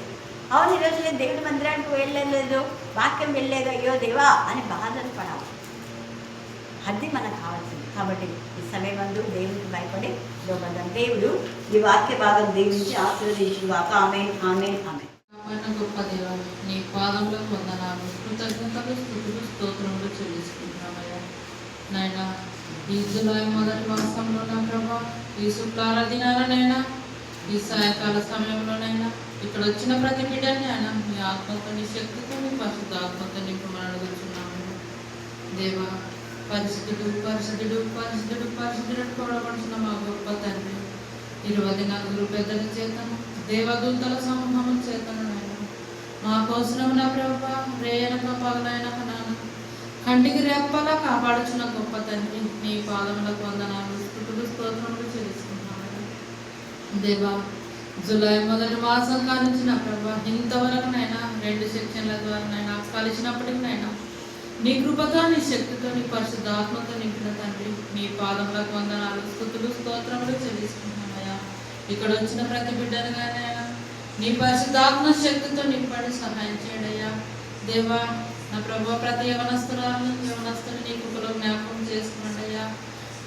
అవును, ఈరోజు నేను దేవుడి మందిరానికి వెళ్ళలేదు, వాక్యం వెళ్ళలేదు, అయ్యో దేవా అని బాధలు పడాలి. అది మనకు కావాల్సింది. కాబట్టి ఈ సమయం అందు దేవుడికి భయపడి లోబడ్డాం. దేవుడు ఈ వాక్య భాగం దీవించి ఆశీర్వదించి వాక ఆమేన్ ఆమేన్ ఆమేన్. ఆయన గొప్ప దేవ, నీ పాదంలో వందనాలు, కృతజ్ఞతలు, స్తుతులు, స్తోత్రములు చెల్లించుకుంటున్నామయ్యా. నాయన ఈ జులై మొదటి మాసంలో నా ప్రభా, ఈ శుక్లాల దినాలనైనా, ఈ సాయంకాల సమయంలోనైనా ఇక్కడ వచ్చిన ప్రతి బిడ్డని ఆయన మీ ఆత్మతో, నీ శక్తితో, నీ పరిశుద్ధ ఆత్మతో నింపమని అడుగుతున్నాము. దేవా, పరిశుద్ధుడు పరిశుద్ధుడు పరిశుద్ధుడు పరిశుద్ధుడు కూడబడుతున్న మా గొప్ప తండ్రి, 24 పెద్దల చేతను, దేవదూతల సమూహం చేతను మా కోసం నా ప్రభా, రేయనక పగలైనక నాన్న కంటికి రెప్పలా కాపాడుచున్న గొప్ప తండ్రి, నీ పాదములకు వందనాలు, స్తుతులు, స్తోత్రములు చెల్లిస్తున్నాను. దేవా, జూలై మొదటి మాసం కానుంచి నా ప్రభా, ఇంతవరకునైనా 2 సెక్షన్ల ద్వారానైనా కలిసినప్పటికైనా నీ కృపతో, నీ శక్తితో, నీ పరిశుద్ధ ఆత్మతో నింపిన తండ్రి, నీ పాదములకు వందనాలు, స్తుతులు, స్తోత్రములు చెల్లిస్తున్నామయ్యా. ఇక్కడ వచ్చిన ప్రతి బిడ్డనుగానైనా నీ పరిశుద్ధాత్మ శక్తితో నింపడి సహాయం చేయండి అయ్యా. దేవా, నా ప్రభు, ప్రతి యవనస్తుని నీ కృపలో జ్ఞాపకం చేసుకోండి అయ్యా.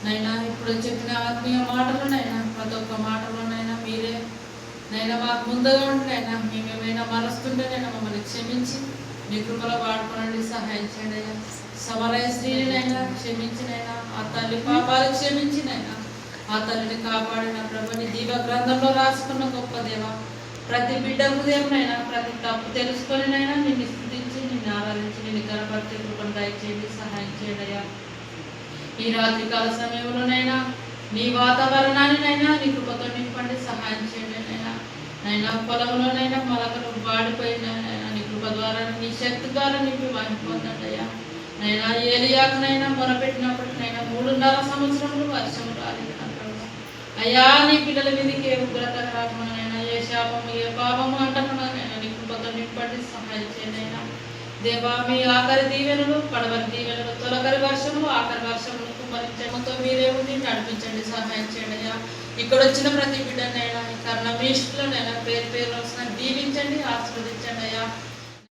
నైనా ఇప్పుడు చెప్పిన ఆత్మీయ మాటలునైనా ప్రతి ఒక్క మాటలోనైనా మీరే నైనా మాకు ముందుగా ఉంటేనైనా మేమేమైనా మరస్తుంటేనైనా మమ్మల్ని క్షమించి నీ కృపలో వాడుకోనండి, సహాయం చేయండి అయ్యా. సమరయ స్త్రీనైనా క్షమించినైనా, ఆ తల్లి పాపాలు క్షమించినైనా, ఆ తల్లిని కాపాడిన ప్రభు, నీ దీవ గ్రంథంలో రాసుకున్న గొప్ప దేవ, ప్రతి బిడ్డ హృదయంనైనా ప్రతి తప్పు తెలుసుకొనినైనా నిన్ను స్తుతించి, నిన్ను ఆరాధించి, నిన్ను గణపతి కృపను దయచేయండి, సహాయం చేయండి అయ్యా. ఈ రాత్రికాల సమయంలోనైనా నీ వాతావరణాన్నినైనా నీ కృపతో నింపండి, సహాయం చేయండి నైనా. నైనా పొలంలోనైనా మొలకలు వాడిపోయినైనా నీ కృప ద్వారా, నీ శక్తి ద్వారా నింపి వాడిపోతండి అయ్యా. నైనా ఏలియాకునైనా మొరపెట్టినప్పటికైనా 3.5 సంవత్సరములు వర్షము రాలేదు అయ్యా. నీ పిల్లల మీదకి ఏ ఉగ్రత రాకనైనా, ఏ శాపము ఏ పాపము అంటకునైనా నీ కృపతో నింపండి, సహాయం చేయండి అయినా. దేవా, మీ ఆఖరి దీవెనలు, కడవరి దీవెనలు, తొలకరి వర్షములు, ఆఖరి వర్షములు కుమ్మరించడంతో మీరే ఉండి నడిపించండి, సహాయం చేయండి అయ్యా. ఇక్కడ వచ్చిన ప్రతి బిడ్డనైనా ఈ కర్ణ మీ ఇష్టంలోనైనా పేరు వస్తున్న దీవించండి, ఆశీర్వదించండి అయ్యా.